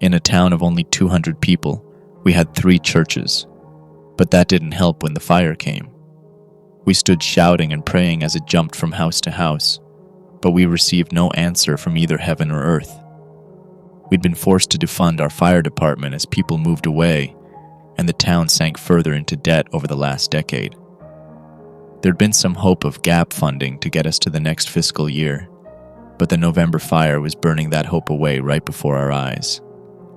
In a town of only 200 people, we had 3 churches, but that didn't help when the fire came. We stood shouting and praying as it jumped from house to house, but we received no answer from either heaven or earth. We'd been forced to defund our fire department as people moved away, and the town sank further into debt over the last decade. There'd been some hope of gap funding to get us to the next fiscal year, but the November fire was burning that hope away right before our eyes.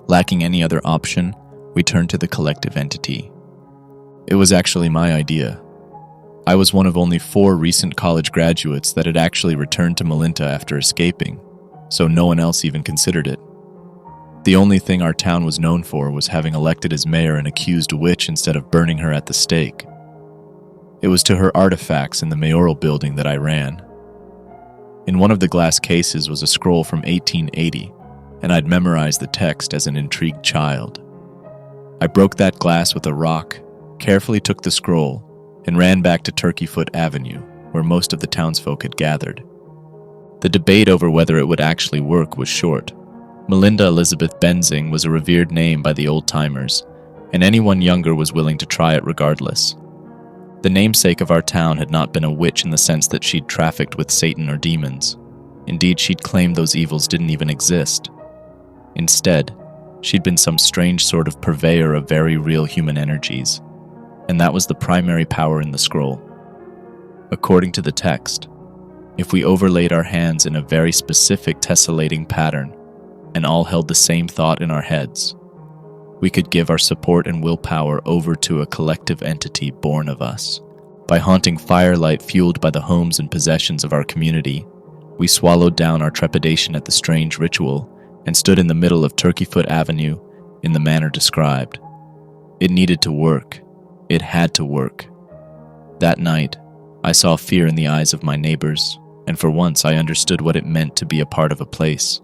Lacking any other option, we turned to the collective entity. It was actually my idea. I was one of only 4 recent college graduates that had actually returned to Malinta after escaping, so no one else even considered it. The only thing our town was known for was having elected as mayor an accused witch instead of burning her at the stake. It was to her artifacts in the mayoral building that I ran. In one of the glass cases was a scroll from 1880, and I'd memorized the text as an intrigued child. I broke that glass with a rock, carefully took the scroll, and ran back to Turkeyfoot Avenue, where most of the townsfolk had gathered. The debate over whether it would actually work was short. Melinda Elizabeth Benzing was a revered name by the old-timers, and anyone younger was willing to try it regardless. The namesake of our town had not been a witch in the sense that she'd trafficked with Satan or demons. Indeed, she'd claimed those evils didn't even exist. Instead, she'd been some strange sort of purveyor of very real human energies, and that was the primary power in the scroll. According to the text, if we overlaid our hands in a very specific tessellating pattern, and all held the same thought in our heads, we could give our support and willpower over to a collective entity born of us. By haunting firelight fueled by the homes and possessions of our community, we swallowed down our trepidation at the strange ritual and stood in the middle of Turkeyfoot Avenue in the manner described. It needed to work. It had to work. That night, I saw fear in the eyes of my neighbors, and for once I understood what it meant to be a part of a place.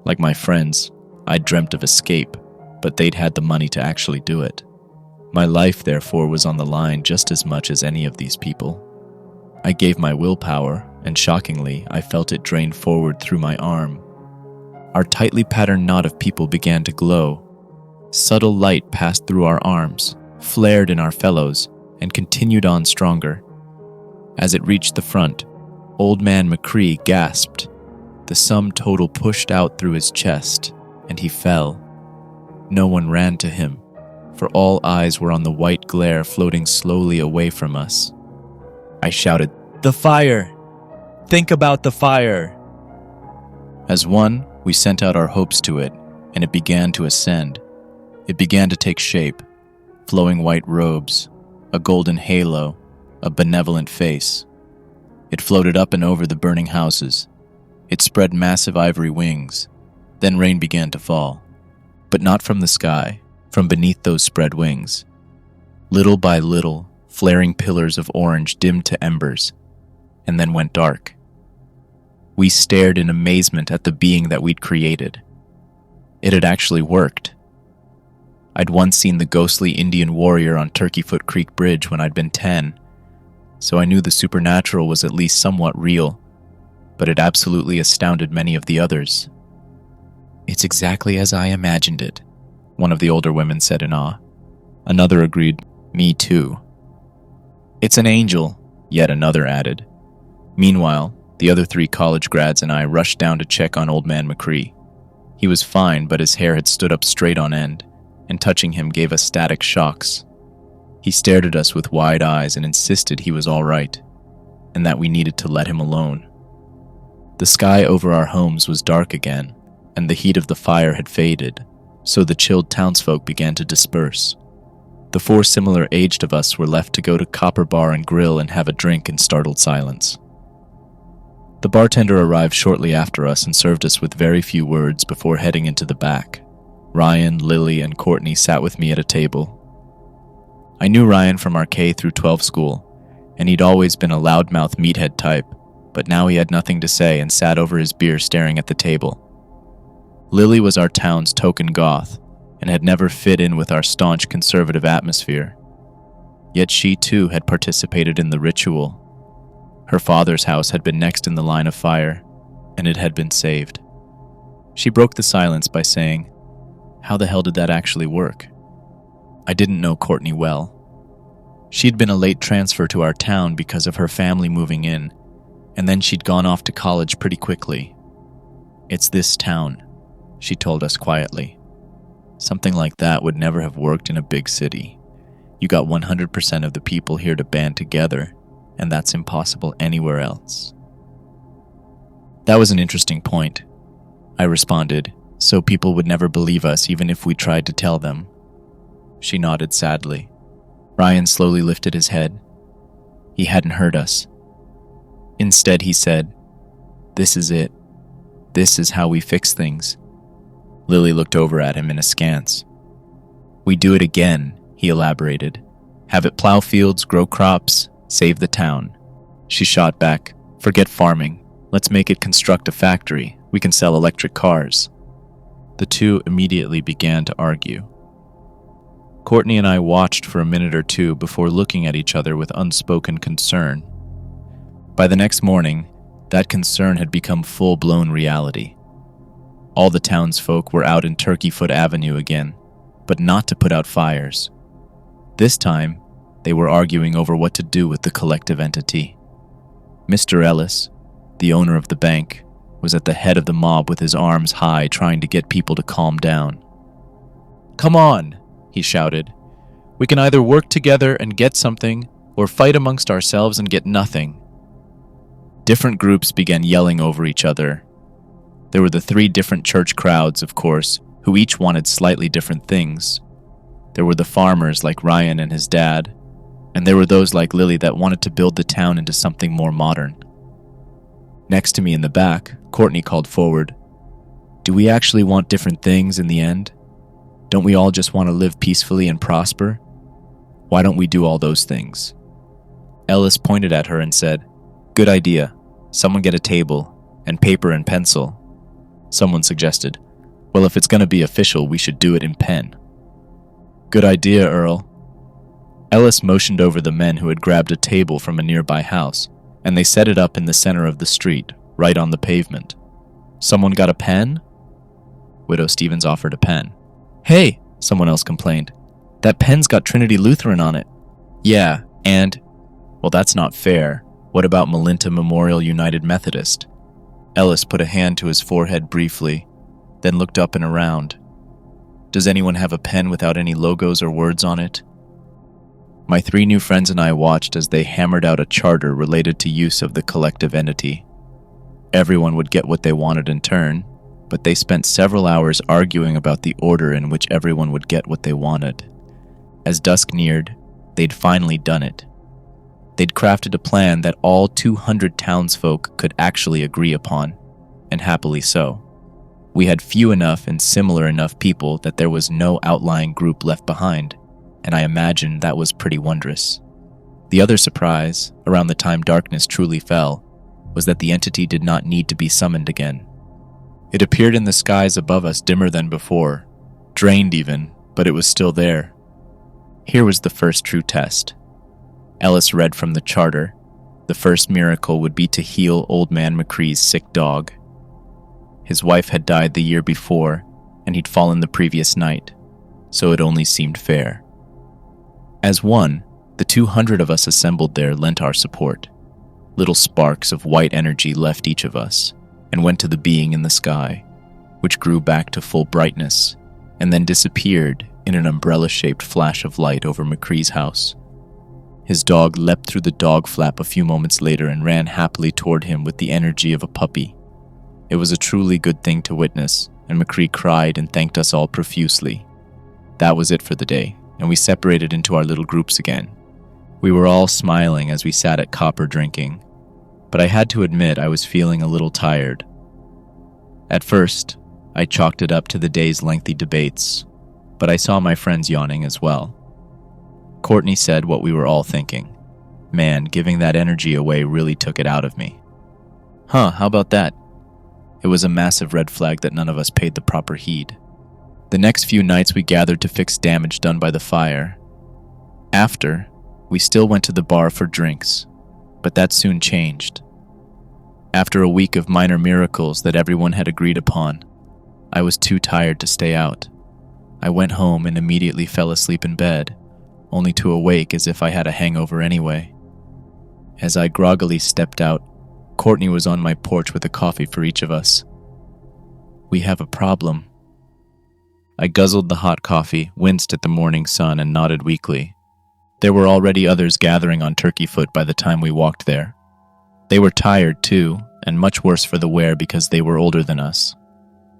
Like my friends, I dreamt of escape, but they'd had the money to actually do it. My life, therefore, was on the line just as much as any of these people. I gave my willpower, and shockingly, I felt it drain forward through my arm. Our tightly patterned knot of people began to glow. Subtle light passed through our arms, flared in our fellows, and continued on stronger. As it reached the front, Old Man McCree gasped. The sum total pushed out through his chest, and he fell. No one ran to him, for all eyes were on the white glare floating slowly away from us. I shouted, "The fire! Think about the fire!" As one, we sent out our hopes to it, and it began to ascend. It began to take shape. Flowing white robes, a golden halo, a benevolent face. It floated up and over the burning houses. It spread massive ivory wings. Then rain began to fall. But not from the sky, from beneath those spread wings. Little by little, flaring pillars of orange dimmed to embers, and then went dark. We stared in amazement at the being that we'd created. It had actually worked. I'd once seen the ghostly Indian warrior on Turkeyfoot Creek Bridge when I'd been 10, so I knew the supernatural was at least somewhat real, but it absolutely astounded many of the others. "It's exactly as I imagined it," one of the older women said in awe. Another agreed, "Me too." "It's an angel," yet another added. Meanwhile, the other 3 college grads and I rushed down to check on Old Man McCree. He was fine, but his hair had stood up straight on end, and touching him gave us static shocks. He stared at us with wide eyes and insisted he was all right, and that we needed to let him alone. The sky over our homes was dark again, and the heat of the fire had faded, so the chilled townsfolk began to disperse. The 4 similar-aged of us were left to go to Copper Bar and Grill and have a drink in startled silence. The bartender arrived shortly after us and served us with very few words before heading into the back. Ryan, Lily, and Courtney sat with me at a table. I knew Ryan from our K through 12 school, and he'd always been a loudmouth meathead type, but now he had nothing to say and sat over his beer staring at the table. Lily was our town's token goth, and had never fit in with our staunch conservative atmosphere. Yet she too had participated in the ritual. Her father's house had been next in the line of fire, and it had been saved. She broke the silence by saying, How the hell did that actually work? I didn't know Courtney well. She'd been a late transfer to our town because of her family moving in, and then she'd gone off to college pretty quickly. It's this town, she told us quietly. Something like that would never have worked in a big city. You got 100% of the people here to band together, and that's impossible anywhere else. That was an interesting point, I responded, so people would never believe us even if we tried to tell them. She nodded sadly. Ryan slowly lifted his head. He hadn't heard us. Instead, he said, "This is it. This is how we fix things." Lily looked over at him in askance. "We do it again," he elaborated. "Have it plow fields, grow crops, save the town." She shot back, "Forget farming. Let's make it construct a factory. We can sell electric cars." The two immediately began to argue. Courtney and I watched for a minute or two before looking at each other with unspoken concern. By the next morning, that concern had become full-blown reality. All the townsfolk were out in Turkeyfoot Avenue again, but not to put out fires. This time, they were arguing over what to do with the collective entity. Mr. Ellis, the owner of the bank, was at the head of the mob with his arms high trying to get people to calm down. "Come on," he shouted. "We can either work together and get something, or fight amongst ourselves and get nothing." Different groups began yelling over each other. There were the three different church crowds, of course, who each wanted slightly different things. There were the farmers like Ryan and his dad, and there were those like Lily that wanted to build the town into something more modern. Next to me in the back, Courtney called forward, "Do we actually want different things in the end? Don't we all just want to live peacefully and prosper? Why don't we do all those things?" Ellis pointed at her and said, "Good idea. Someone get a table, and paper and pencil." Someone suggested, "Well, if it's going to be official, we should do it in pen." "Good idea, Earl." Ellis motioned over the men who had grabbed a table from a nearby house, and they set it up in the center of the street, right on the pavement. "Someone got a pen?" Widow Stevens offered a pen. "Hey," someone else complained, "that pen's got Trinity Lutheran on it." "Yeah, and..." "Well, that's not fair. What about Melinta Memorial United Methodist?" Ellis put a hand to his forehead briefly, then looked up and around. "Does anyone have a pen without any logos or words on it?" My three new friends and I watched as they hammered out a charter related to use of the collective entity. Everyone would get what they wanted in turn, but they spent several hours arguing about the order in which everyone would get what they wanted. As dusk neared, they'd finally done it. They'd crafted a plan that all 200 townsfolk could actually agree upon, and happily so. We had few enough and similar enough people that there was no outlying group left behind, and I imagined that was pretty wondrous. The other surprise, around the time darkness truly fell, was that the entity did not need to be summoned again. It appeared in the skies above us dimmer than before, drained even, but it was still there. Here was the first true test. Ellis read from the charter. The first miracle would be to heal Old Man McCree's sick dog. His wife had died the year before, and he'd fallen the previous night, so it only seemed fair. As one, the 200 of us assembled there lent our support. Little sparks of white energy left each of us, and went to the being in the sky, which grew back to full brightness, and then disappeared in an umbrella-shaped flash of light over McCree's house. His dog leapt through the dog flap a few moments later and ran happily toward him with the energy of a puppy. It was a truly good thing to witness, and McCree cried and thanked us all profusely. That was it for the day, and we separated into our little groups again. We were all smiling as we sat at copper drinking, but I had to admit I was feeling a little tired. At first, I chalked it up to the day's lengthy debates, but I saw my friends yawning as well. Courtney said what we were all thinking. Man, giving that energy away really took it out of me. How about that? It was a massive red flag that none of us paid the proper heed. The next few nights we gathered to fix damage done by the fire. After, we still went to the bar for drinks, but that soon changed. After a week of minor miracles that everyone had agreed upon, I was too tired to stay out. I went home and immediately fell asleep in bed, only to awake as if I had a hangover anyway. As I groggily stepped out, Courtney was on my porch with a coffee for each of us. "We have a problem." I guzzled the hot coffee, winced at the morning sun, and nodded weakly. There were already others gathering on Turkey Foot by the time we walked there. They were tired, too, and much worse for the wear because they were older than us.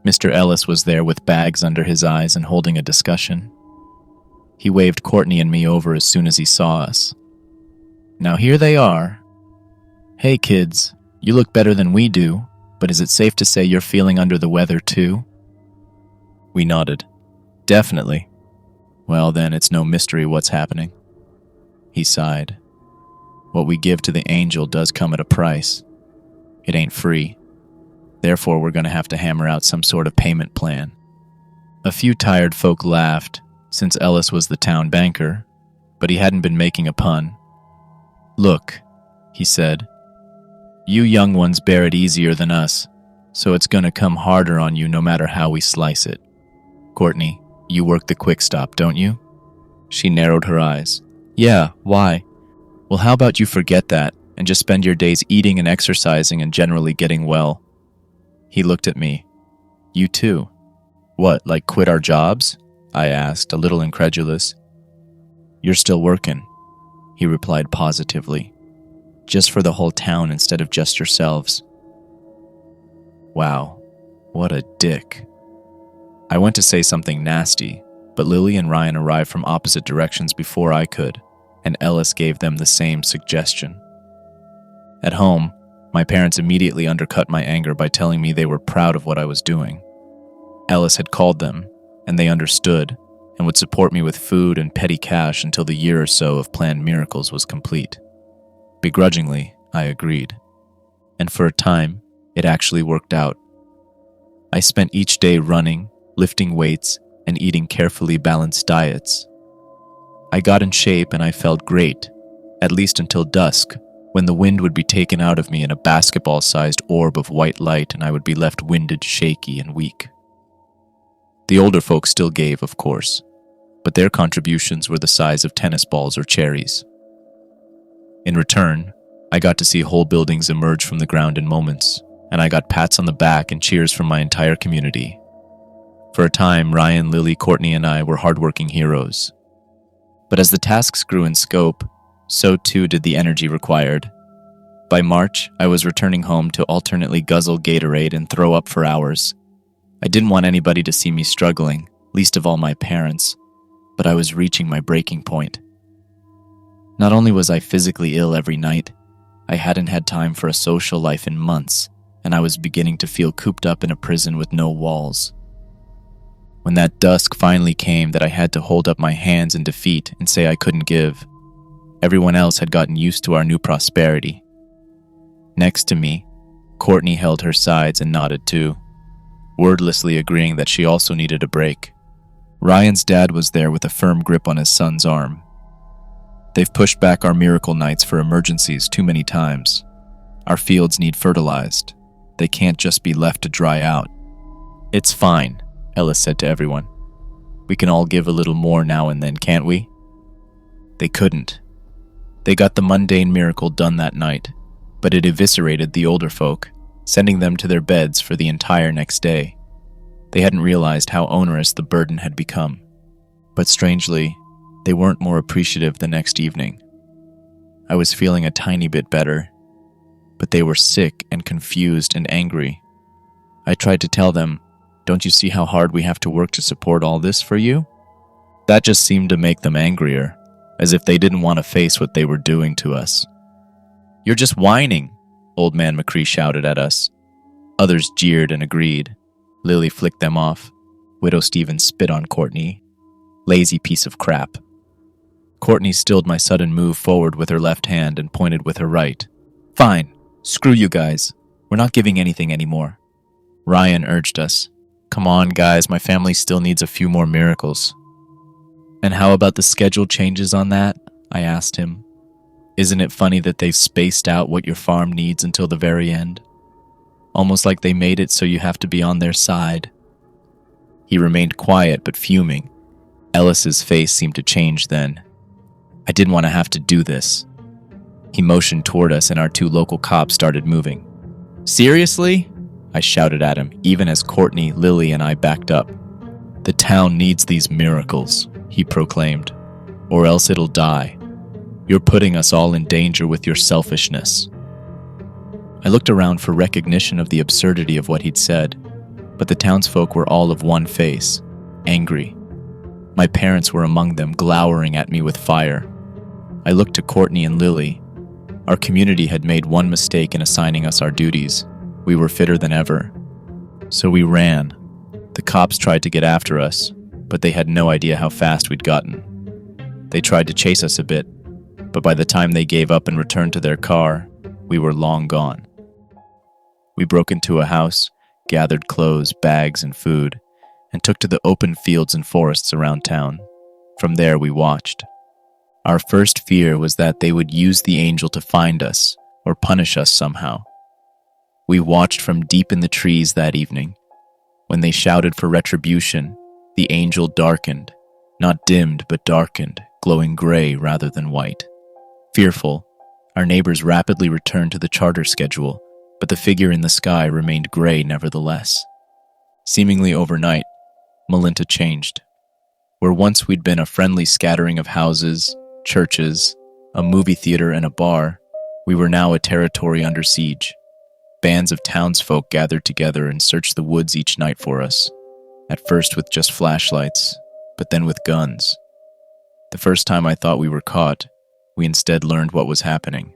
Mr. Ellis was there with bags under his eyes and holding a discussion. He waved Courtney and me over as soon as he saw us. "Now here they are. Hey kids, you look better than we do, but is it safe to say you're feeling under the weather too?" We nodded. "Definitely." "Well then, it's no mystery what's happening." He sighed. "What we give to the angel does come at a price. It ain't free. Therefore, we're going to have to hammer out some sort of payment plan." A few tired folk laughed, since Ellis was the town banker, but he hadn't been making a pun. "Look," he said, "you young ones bear it easier than us, so it's going to come harder on you no matter how we slice it. Courtney, you work the quick stop, don't you?" She narrowed her eyes. "Yeah, why?" "Well, how about you forget that and just spend your days eating and exercising and generally getting well?" He looked at me. "You too?" "What, like quit our jobs?" I asked, a little incredulous. "You're still working," he replied positively. "Just for the whole town instead of just yourselves." Wow, what a dick. I went to say something nasty, but Lily and Ryan arrived from opposite directions before I could, and Ellis gave them the same suggestion. At home, my parents immediately undercut my anger by telling me they were proud of what I was doing. Ellis had called them, and they understood, and would support me with food and petty cash until the year or so of planned miracles was complete. Begrudgingly, I agreed. And for a time, it actually worked out. I spent each day running, lifting weights, and eating carefully balanced diets. I got in shape and I felt great, at least until dusk, when the wind would be taken out of me in a basketball-sized orb of white light and I would be left winded, shaky, and weak. The older folks still gave, of course, but their contributions were the size of tennis balls or cherries. In return, I got to see whole buildings emerge from the ground in moments, and I got pats on the back and cheers from my entire community. For a time, Ryan, Lily, Courtney, and I were hardworking heroes. But as the tasks grew in scope, so too did the energy required. By March, I was returning home to alternately guzzle Gatorade and throw up for hours. I didn't want anybody to see me struggling, least of all my parents, but I was reaching my breaking point. Not only was I physically ill every night, I hadn't had time for a social life in months, and I was beginning to feel cooped up in a prison with no walls. When that dusk finally came that I had to hold up my hands in defeat and say I couldn't give, everyone else had gotten used to our new prosperity. Next to me, Courtney held her sides and nodded too, wordlessly agreeing that she also needed a break. Ryan's dad was there with a firm grip on his son's arm. "They've pushed back our miracle nights for emergencies too many times. Our fields need fertilized. They can't just be left to dry out." "It's fine," Ellis said to everyone. "We can all give a little more now and then, can't we?" They couldn't. They got the mundane miracle done that night, but it eviscerated the older folk, sending them to their beds for the entire next day. They hadn't realized how onerous the burden had become. But strangely, they weren't more appreciative the next evening. I was feeling a tiny bit better, but they were sick and confused and angry. I tried to tell them, "Don't you see how hard we have to work to support all this for you?" That just seemed to make them angrier, as if they didn't want to face what they were doing to us. "You're just whining," Old Man McCree shouted at us. Others jeered and agreed. Lily flicked them off. Widow Stevens spit on Courtney. "Lazy piece of crap." Courtney stilled my sudden move forward with her left hand and pointed with her right. "Fine, screw you guys. We're not giving anything anymore." Ryan urged us. "Come on, guys, my family still needs a few more miracles." "And how about the schedule changes on that?" I asked him. "Isn't it funny that they've spaced out what your farm needs until the very end? Almost like they made it so you have to be on their side." He remained quiet but fuming. Ellis's face seemed to change then. I didn't want to have to do this. He motioned toward us and our 2 local cops started moving. Seriously? I shouted at him, even as Courtney, Lily, and I backed up. The town needs these miracles, he proclaimed, or else it'll die. You're putting us all in danger with your selfishness. I looked around for recognition of the absurdity of what he'd said, but the townsfolk were all of one face, angry. My parents were among them, glowering at me with fire. I looked to Courtney and Lily. Our community had made one mistake in assigning us our duties. We were fitter than ever. So we ran. The cops tried to get after us, but they had no idea how fast we'd gotten. They tried to chase us a bit, but by the time they gave up and returned to their car, we were long gone. We broke into a house, gathered clothes, bags, and food, and took to the open fields and forests around town. From there, we watched. Our first fear was that they would use the angel to find us or punish us somehow. We watched from deep in the trees that evening. When they shouted for retribution, the angel darkened, not dimmed but darkened, glowing gray rather than white. Fearful, our neighbors rapidly returned to the charter schedule, but the figure in the sky remained gray nevertheless. Seemingly overnight, Melinta changed. Where once we'd been a friendly scattering of houses, churches, a movie theater, and a bar, we were now a territory under siege. Bands of townsfolk gathered together and searched the woods each night for us, at first with just flashlights, but then with guns. The first time I thought we were caught, we instead learned what was happening.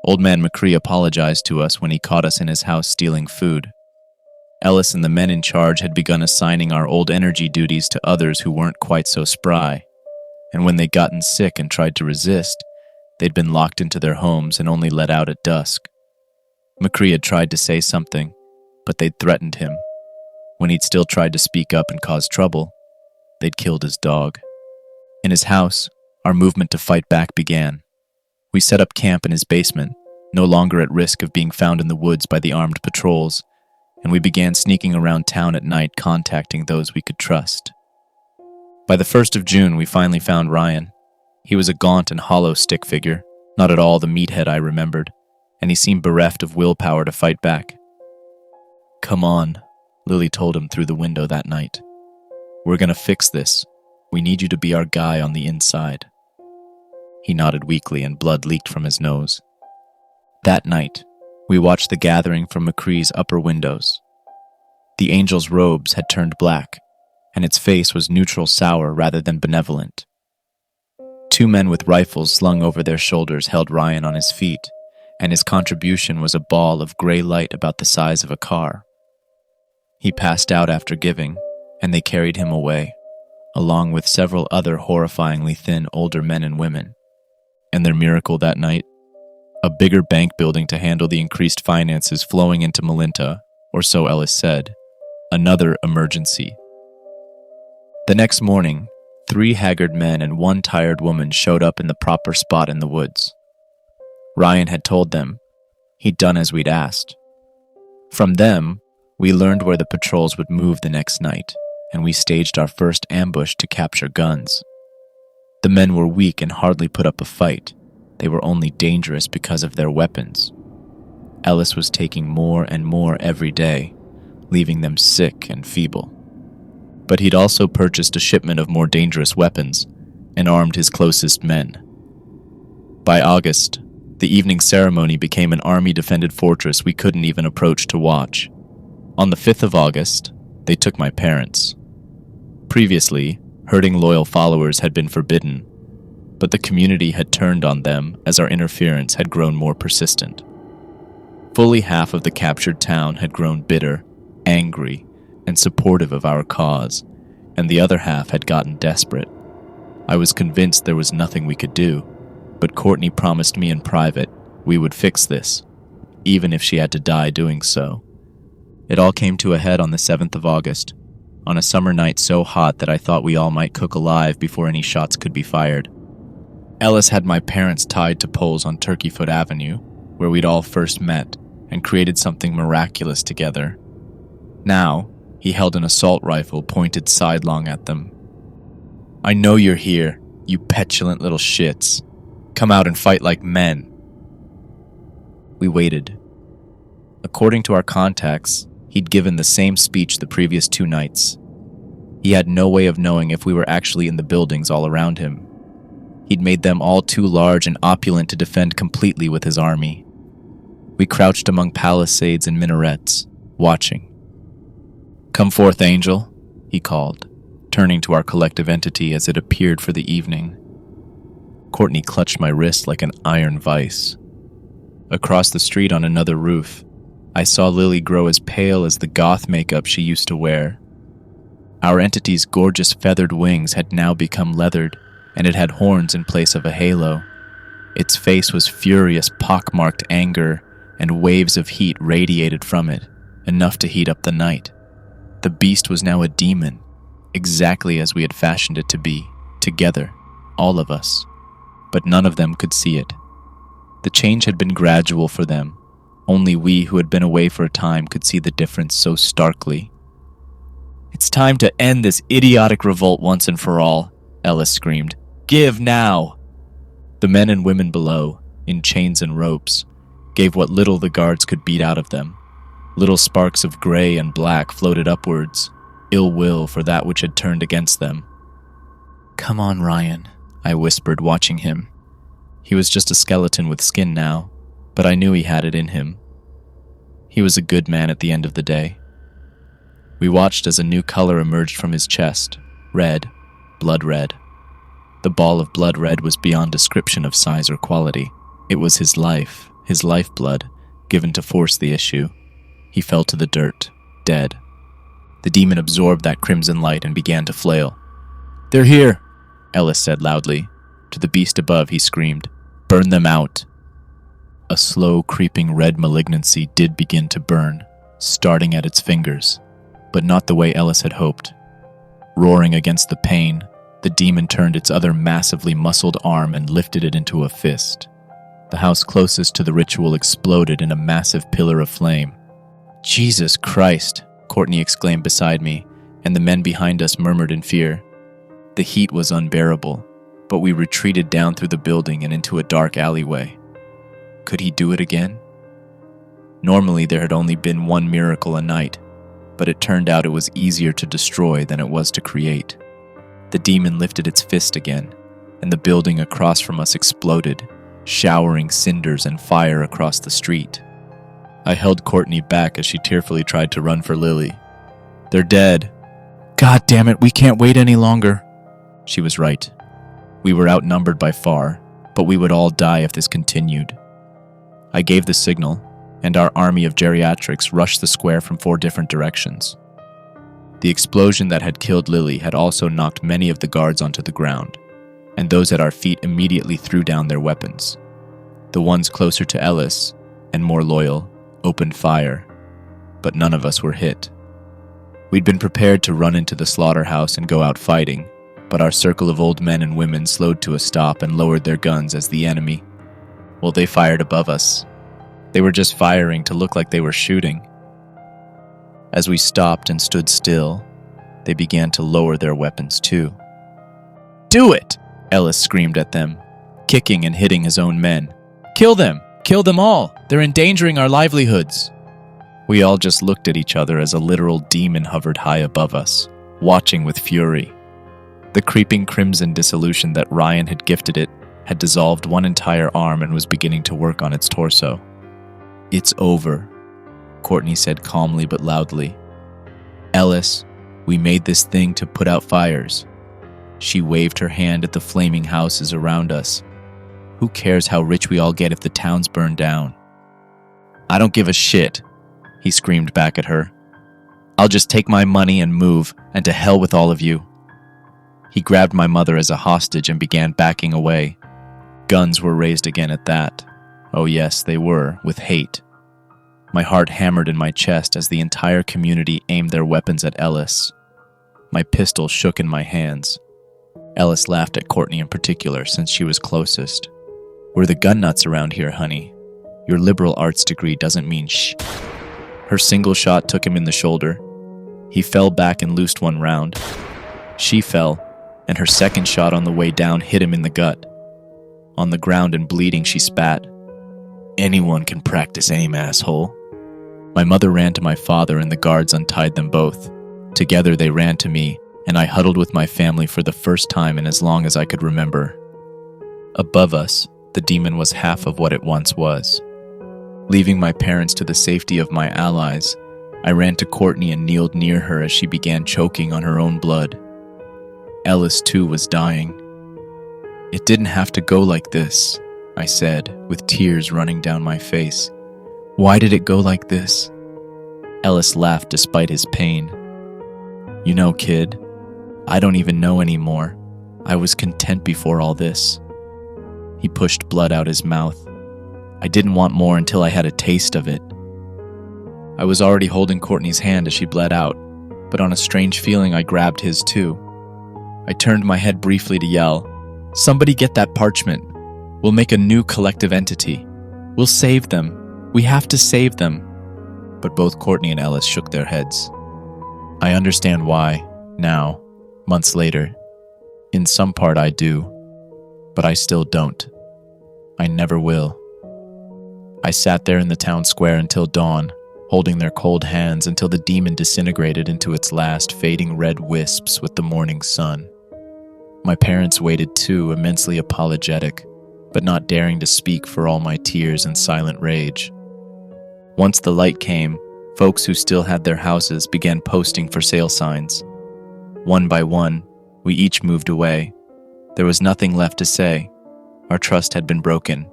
Old Man McCree apologized to us when he caught us in his house stealing food. Ellis and the men in charge had begun assigning our old energy duties to others who weren't quite so spry, and when they'd gotten sick and tried to resist, they'd been locked into their homes and only let out at dusk. McCree had tried to say something, but they'd threatened him. When he'd still tried to speak up and cause trouble, they'd killed his dog. In his house, our movement to fight back began. We set up camp in his basement, no longer at risk of being found in the woods by the armed patrols, and we began sneaking around town at night contacting those we could trust. By the 1st of June, we finally found Ryan. He was a gaunt and hollow stick figure, not at all the meathead I remembered, and he seemed bereft of willpower to fight back. "Come on," Lily told him through the window that night. "We're gonna fix this. We need you to be our guy on the inside." He nodded weakly and blood leaked from his nose. That night, we watched the gathering from McCree's upper windows. The angel's robes had turned black, and its face was neutral sour rather than benevolent. 2 men with rifles slung over their shoulders held Ryan on his feet, and his contribution was a ball of gray light about the size of a car. He passed out after giving, and they carried him away, along with several other horrifyingly thin older men and women. And their miracle that night? A bigger bank building to handle the increased finances flowing into Melinta, or so Ellis said. Another emergency. The next morning, 3 haggard men and 1 tired woman showed up in the proper spot in the woods. Ryan had told them. He'd done as we'd asked. From them, we learned where the patrols would move the next night, and we staged our first ambush to capture guns. The men were weak and hardly put up a fight. They were only dangerous because of their weapons. Ellis was taking more and more every day, leaving them sick and feeble. But he'd also purchased a shipment of more dangerous weapons and armed his closest men. By August, the evening ceremony became an army-defended fortress we couldn't even approach to watch. On the 5th of August, they took my parents. Previously, hurting loyal followers had been forbidden, but the community had turned on them as our interference had grown more persistent. Fully half of the captured town had grown bitter, angry, and supportive of our cause, and the other half had gotten desperate. I was convinced there was nothing we could do, but Courtney promised me in private we would fix this, even if she had to die doing so. It all came to a head on the 7th of August, on a summer night so hot that I thought we all might cook alive before any shots could be fired. Ellis had my parents tied to poles on Turkeyfoot Avenue, where we'd all first met, and created something miraculous together. Now, He held an assault rifle pointed sidelong at them. "I know you're here, you petulant little shits. Come out and fight like men." We waited. According to our contacts, he'd given the same speech the previous 2 nights. He had no way of knowing if we were actually in the buildings all around him. He'd made them all too large and opulent to defend completely with his army. We crouched among palisades and minarets, watching. "Come forth, Angel," he called, turning to our collective entity as it appeared for the evening. Courtney clutched my wrist like an iron vice. Across the street on another roof, I saw Lily grow as pale as the goth makeup she used to wear. Our entity's gorgeous feathered wings had now become leathered, and it had horns in place of a halo. Its face was furious, pockmarked anger, and waves of heat radiated from it, enough to heat up the night. The beast was now a demon, exactly as we had fashioned it to be, together, all of us. But none of them could see it. The change had been gradual for them. Only we who had been away for a time could see the difference so starkly. "It's time to end this idiotic revolt once and for all," Ellis screamed. "Give now!" The men and women below, in chains and ropes, gave what little the guards could beat out of them. Little sparks of gray and black floated upwards, ill will for that which had turned against them. "Come on, Ryan," I whispered, watching him. He was just a skeleton with skin now, but I knew he had it in him. He was a good man at the end of the day. We watched as a new color emerged from his chest, red, blood red. The ball of blood red was beyond description of size or quality. It was his life, his lifeblood, given to force the issue. He fell to the dirt, dead. The demon absorbed that crimson light and began to flail. "They're here," Ellis said loudly. To the beast above, he screamed, "Burn them out." A slow, creeping red malignancy did begin to burn, starting at its fingers, but not the way Ellis had hoped. Roaring against the pain, the demon turned its other massively muscled arm and lifted it into a fist. The house closest to the ritual exploded in a massive pillar of flame. "Jesus Christ!" Courtney exclaimed beside me, and the men behind us murmured in fear. The heat was unbearable, but we retreated down through the building and into a dark alleyway. Could he do it again? Normally there had only been one miracle a night, but it turned out it was easier to destroy than it was to create. The demon lifted its fist again, and the building across from us exploded, showering cinders and fire across the street. I held Courtney back as she tearfully tried to run for Lily. "They're dead." "God damn it, we can't wait any longer." She was right. We were outnumbered by far, but we would all die if this continued. I gave the signal, and our army of geriatrics rushed the square from 4 different directions. The explosion that had killed Lily had also knocked many of the guards onto the ground, and those at our feet immediately threw down their weapons. The ones closer to Ellis, and more loyal, opened fire, but none of us were hit. We'd been prepared to run into the slaughterhouse and go out fighting, but our circle of old men and women slowed to a stop and lowered their guns as the enemy. Well, they fired above us. They were just firing to look like they were shooting. As we stopped and stood still, they began to lower their weapons too. "Do it!" Ellis screamed at them, kicking and hitting his own men. "Kill them! Kill them all! They're endangering our livelihoods!" We all just looked at each other as a literal demon hovered high above us, watching with fury. The creeping crimson dissolution that Ryan had gifted it had dissolved one entire arm and was beginning to work on its torso. "It's over," Courtney said calmly but loudly. "Ellis, we made this thing to put out fires." She waved her hand at the flaming houses around us. "Who cares how rich we all get if the towns burn down?" "I don't give a shit," he screamed back at her. "I'll just take my money and move, and to hell with all of you." He grabbed my mother as a hostage and began backing away. Guns were raised again at that. Oh yes, they were, with hate. My heart hammered in my chest as the entire community aimed their weapons at Ellis. My pistol shook in my hands. Ellis laughed at Courtney in particular, since she was closest. "We're the gun nuts around here, honey. Your liberal arts degree doesn't mean shh." Her single shot took him in the shoulder. He fell back and loosed one round. She fell, and her second shot on the way down hit him in the gut. On the ground and bleeding, she spat. "Anyone can practice aim, asshole." My mother ran to my father and the guards untied them both. Together they ran to me, and I huddled with my family for the first time in as long as I could remember. Above us, the demon was half of what it once was. Leaving my parents to the safety of my allies, I ran to Courtney and kneeled near her as she began choking on her own blood. Ellis, too, was dying. "It didn't have to go like this," I said, with tears running down my face. "Why did it go like this?" Ellis laughed despite his pain. "You know, kid, I don't even know anymore. I was content before all this." He pushed blood out his mouth. I didn't want more until I had a taste of it. I was already holding Courtney's hand as she bled out, but on a strange feeling I grabbed his too. I turned my head briefly to yell, "Somebody get that parchment. We'll make a new collective entity. We'll save them. We have to save them." But both Courtney and Ellis shook their heads. I understand why, now, months later. In some part I do, but I still don't. I never will. I sat there in the town square until dawn, holding their cold hands until the demon disintegrated into its last fading red wisps with the morning sun. My parents waited too, immensely apologetic, but not daring to speak for all my tears and silent rage. Once the light came, folks who still had their houses began posting for sale signs. One by one, we each moved away. There was nothing left to say. Our trust had been broken.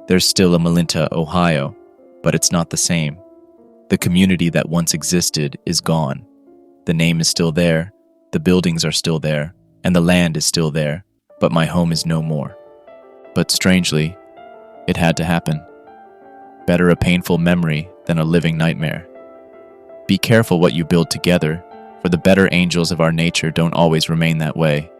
There's still a Malinta, Ohio, but it's not the same. The community that once existed is gone. The name is still there, the buildings are still there, and the land is still there, but my home is no more. But strangely, it had to happen. Better a painful memory than a living nightmare. Be careful what you build together, for the better angels of our nature don't always remain that way.